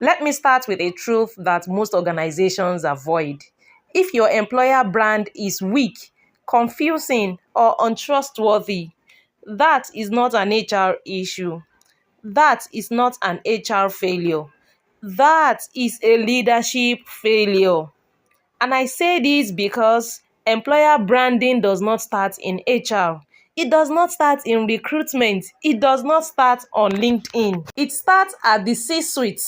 Let me start with a truth that most organizations avoid. If your employer brand is weak, confusing, or untrustworthy, that is not an HR issue. That is not an HR failure. That is a leadership failure. And I say this because employer branding does not start in HR. It does not start in recruitment. It does not start on LinkedIn. It starts at the C-suite.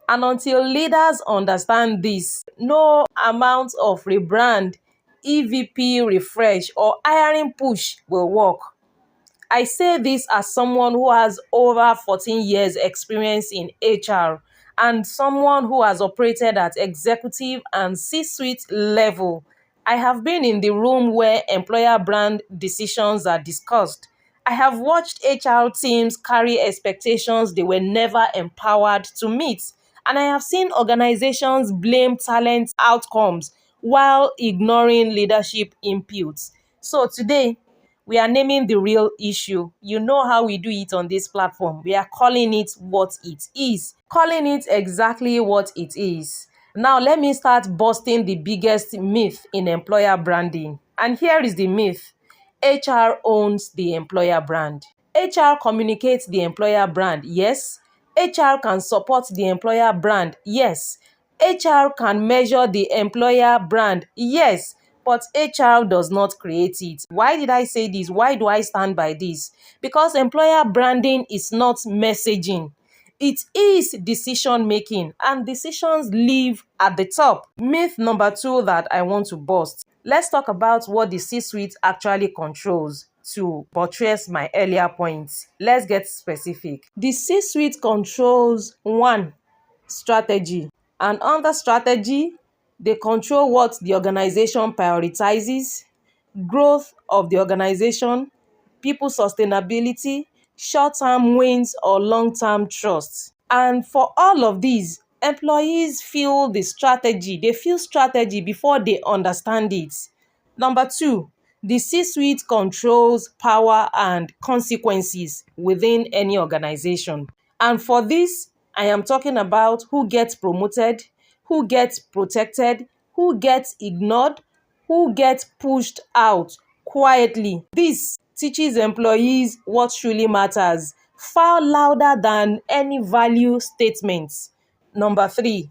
And until leaders understand this, no amount of rebrand, EVP refresh, or hiring push will work. I say this as someone who has over 14 years experience in HR and someone who has operated at executive and C-suite level. I have been in the room where employer brand decisions are discussed. I have watched HR teams carry expectations they were never empowered to meet. And I have seen organizations blame talent outcomes while ignoring leadership inputs. So today, we are naming the real issue. You know how we do it on this platform. We are calling it what it is. Calling it exactly what it is. Now, let me start busting the biggest myth in employer branding. And here is the myth. HR owns the employer brand. HR communicates the employer brand, yes. HR can support the employer brand, yes. HR can measure the employer brand, yes. But HR does not create it. Why did I say this? Why do I stand by this? Because employer branding is not messaging. It is decision making, and decisions live at the top. Myth number 2 that I want to bust. Let's talk about what the C-suite actually controls to buttress my earlier points. Let's get specific. The C-suite controls 1. Strategy. And under strategy, they control what the organization prioritizes, growth of the organization, people sustainability, short-term wins or long-term trust. And for all of these, employees feel the strategy. They feel strategy before they understand it. Number 2, the C-suite controls power and consequences within any organization. And for this, I am talking about who gets promoted, who gets protected, who gets ignored, who gets pushed out quietly. This teaches employees what truly matters, far louder than any value statements. Number 3,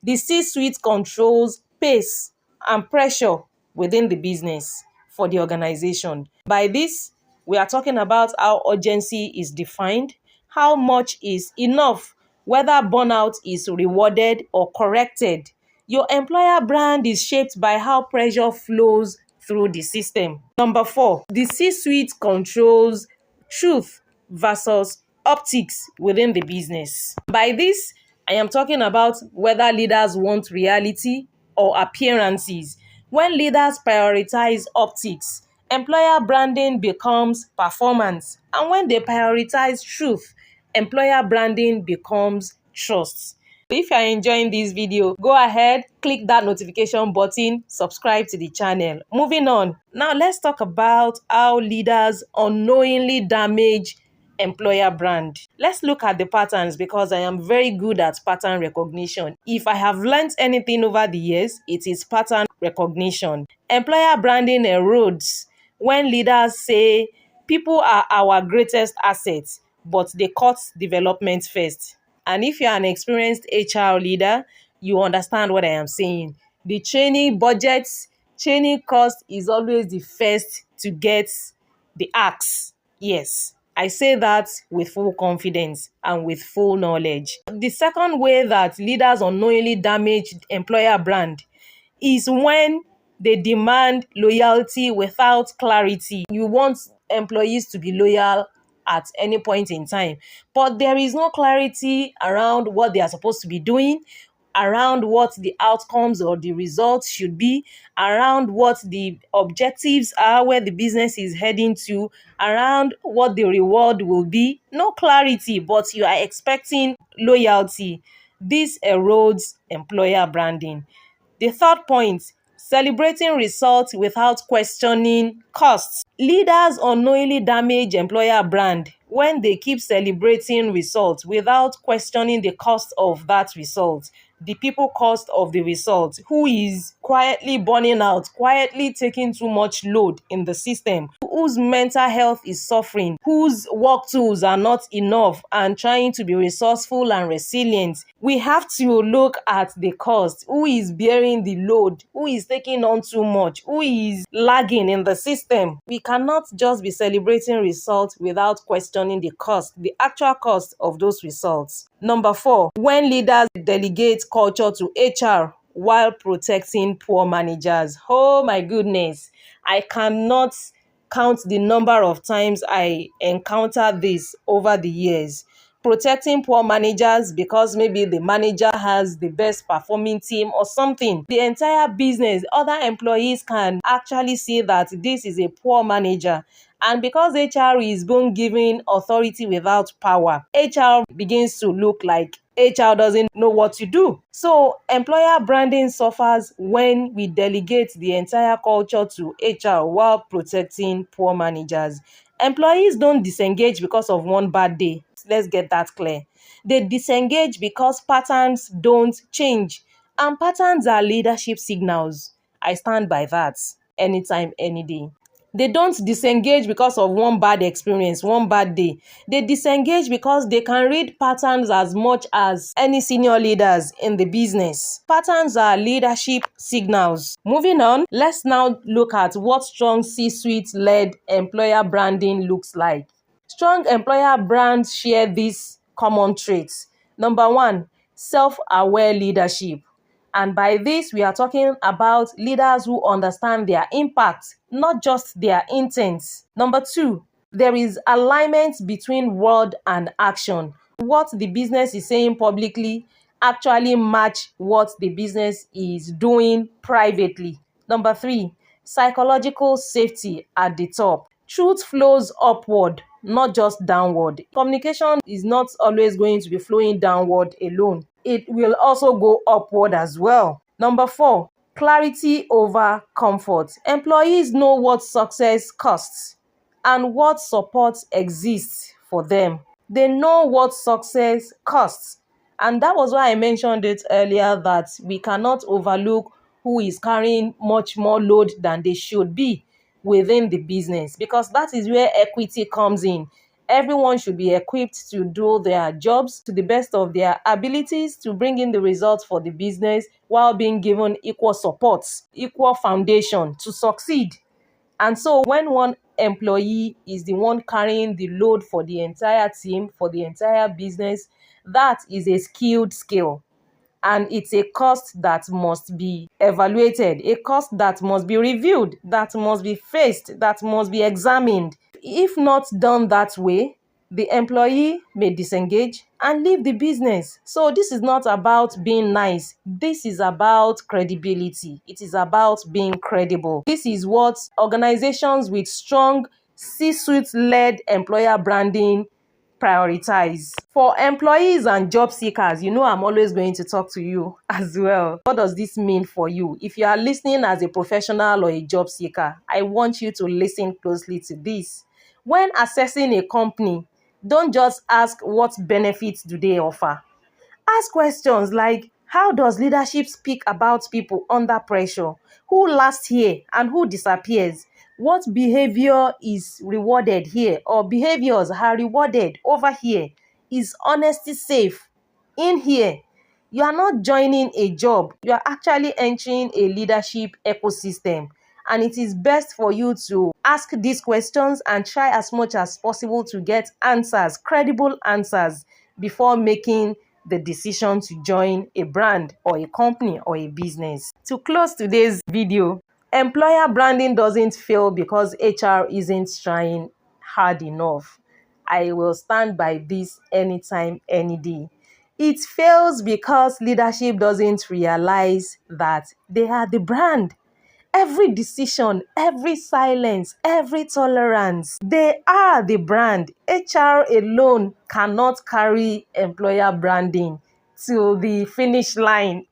the C-suite controls pace and pressure within the business for the organization. By this, we are talking about how urgency is defined, how much is enough, whether burnout is rewarded or corrected. Your employer brand is shaped by how pressure flows through the system. Number 4, the C-suite controls truth versus optics within the business. By this, I am talking about whether leaders want reality or appearances. When leaders prioritize optics, employer branding becomes performance. And when they prioritize truth, employer branding becomes trust. If you are enjoying this video, go ahead, click that notification button, subscribe to the channel. Moving on. Now let's talk about how leaders unknowingly damage employer brand. Let's look at the patterns because I am very good at pattern recognition. If I have learned anything over the years, it is pattern recognition. Employer branding erodes when leaders say people are our greatest assets, but they cut development first. And if you're an experienced HR leader, you understand what I am saying. The training budgets, training cost is always the first to get the axe. Yes, I say that with full confidence and with full knowledge. The second way that leaders unknowingly damage employer brand is when they demand loyalty without clarity. You want employees to be loyal at any point in time, but there is no clarity around what they are supposed to be doing, around what the outcomes or the results should be, around what the objectives are, where the business is heading to, around what the reward will be. No clarity, but you are expecting loyalty. This erodes employer branding. The third point, celebrating results without questioning costs. Leaders unknowingly damage employer brand when they keep celebrating results without questioning the cost of that result, the people cost of the result, who is quietly burning out, quietly taking too much load in the system, whose mental health is suffering, whose work tools are not enough and trying to be resourceful and resilient. We have to look at the cost. Who is bearing the load? Who is taking on too much? Who is lagging in the system? We cannot just be celebrating results without questioning the cost, the actual cost of those results. Number 4, when leaders delegate culture to HR while protecting poor managers. Oh my goodness, I cannot count the number of times I encountered this over the years. Protecting poor managers because maybe the manager has the best performing team or something. The entire business, other employees can actually see that this is a poor manager. And because HR is being given authority without power, HR begins to look like HR doesn't know what to do. So employer branding suffers when we delegate the entire culture to HR while protecting poor managers. Employees don't disengage because of one bad day. Let's get that clear. They disengage because patterns don't change. And patterns are leadership signals. I stand by that anytime, any day. They don't disengage because of one bad experience, one bad day. They disengage because they can read patterns as much as any senior leaders in the business. Patterns are leadership signals. Moving on, let's now look at what strong C-suite-led employer branding looks like. Strong employer brands share these common traits. Number 1, self-aware leadership. And by this, we are talking about leaders who understand their impact, not just their intents. Number 2, there is alignment between word and action. What the business is saying publicly actually match what the business is doing privately. Number 3, psychological safety at the top. Truth flows upward, not just downward. Communication is not always going to be flowing downward alone. It will also go upward as well. Number 4, clarity over comfort. Employees know what success costs and what support exists for them. They know what success costs. And that was why I mentioned it earlier, that we cannot overlook who is carrying much more load than they should be within the business, because that is where equity comes in. Everyone should be equipped to do their jobs to the best of their abilities to bring in the results for the business while being given equal support, equal foundation to succeed. And so when one employee is the one carrying the load for the entire team, for the entire business, that is a skilled skill. And it's a cost that must be evaluated, a cost that must be reviewed, that must be faced, that must be examined. If not done that way, the employee may disengage and leave the business. So this is not about being nice. This is about credibility. It is about being credible. This is what organizations with strong C-suite-led employer branding prioritize. For employees and job seekers, you know I'm always going to talk to you as well. What does this mean for you? If you are listening as a professional or a job seeker, I want you to listen closely to this. When assessing a company, don't just ask what benefits do they offer. Ask questions like, how does leadership speak about people under pressure? Who lasts here and who disappears? What behavior is rewarded here or behaviors are rewarded over here? Is honesty safe in here? You are not joining a job. You are actually entering a leadership ecosystem. And it is best for you to ask these questions and try as much as possible to get answers, credible answers, before making the decision to join a brand or a company or a business. To close today's video, employer branding doesn't fail because HR isn't trying hard enough. I will stand by this anytime, any day. It fails because leadership doesn't realize that they are the brand. Every decision, every silence, every tolerance, they are the brand. HR alone cannot carry employer branding to the finish line.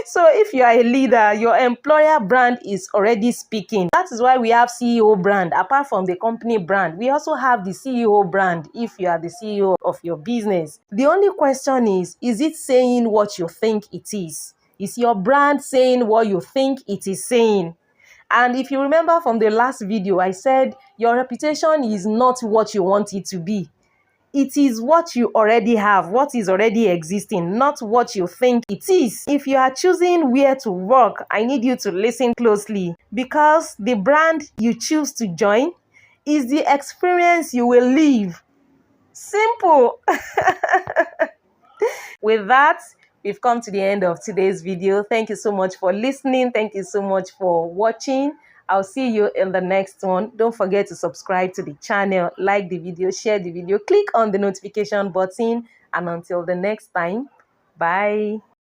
So if you are a leader, your employer brand is already speaking. That is why we have CEO brand. Apart from the company brand, we also have the CEO brand if you are the CEO of your business. The only question is it saying what you think it is? Is your brand saying what you think it is saying? And if you remember from the last video, I said your reputation is not what you want it to be. It is what you already have, what is already existing, not what you think it is. If you are choosing where to work, I need you to listen closely, because the brand you choose to join is the experience you will live. Simple. With that, we've come to the end of today's video. Thank you so much for listening. Thank you so much for watching. I'll see you in the next one. Don't forget to subscribe to the channel, like the video, share the video, click on the notification button, and until the next time, bye.